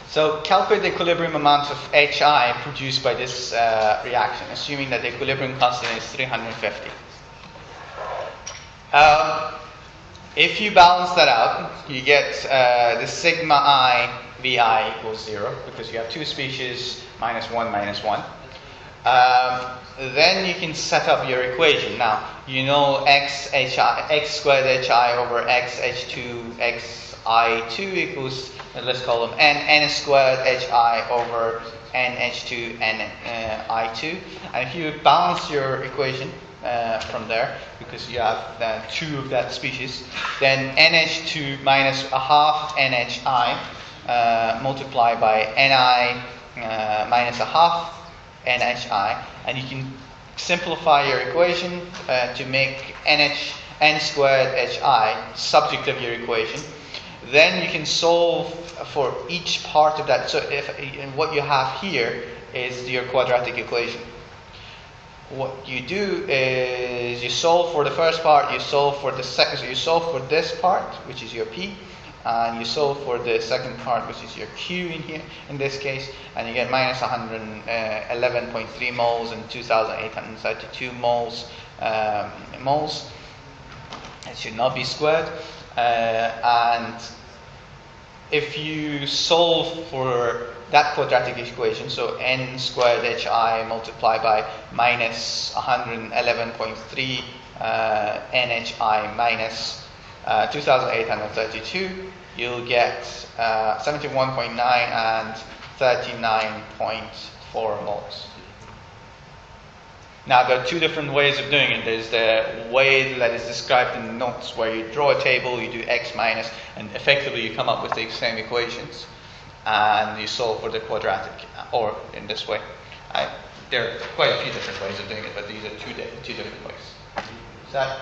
So calculate the equilibrium amount of HI produced by this reaction, assuming that the equilibrium constant is 350. If you balance that out, you get the sigma I Vi equals 0, because you have two species, minus 1, minus 1. Then you can set up your equation. Now, you know x squared hi over x h2 x I2 equals, let's call them n squared hi over n h2 n I2. And if you balance your equation from there, because you have two of that species, then nh2 minus a half nhi multiplied by ni minus a half nhi, and you can simplify your equation to make n squared hi subject of your equation. Then you can solve for each part of that. So and what you have here is your quadratic equation. What you do is you solve for the first part, you solve for the second, so you solve for this part, which is your P, and you solve for the second part, which is your Q in here, in this case, and you get minus 111.3 moles and 2,832 moles. It should not be squared. And if you solve for that quadratic equation, so n squared hi multiplied by minus 111.3 nhi minus 2,832, you'll get 71.9 and 39.4 moles. Now, there are two different ways of doing it. There's the way that is described in the notes, where you draw a table, you do x minus, and effectively you come up with the same equations, and you solve for the quadratic, or in this way. There are quite a few different ways of doing it, but these are two different ways. Is that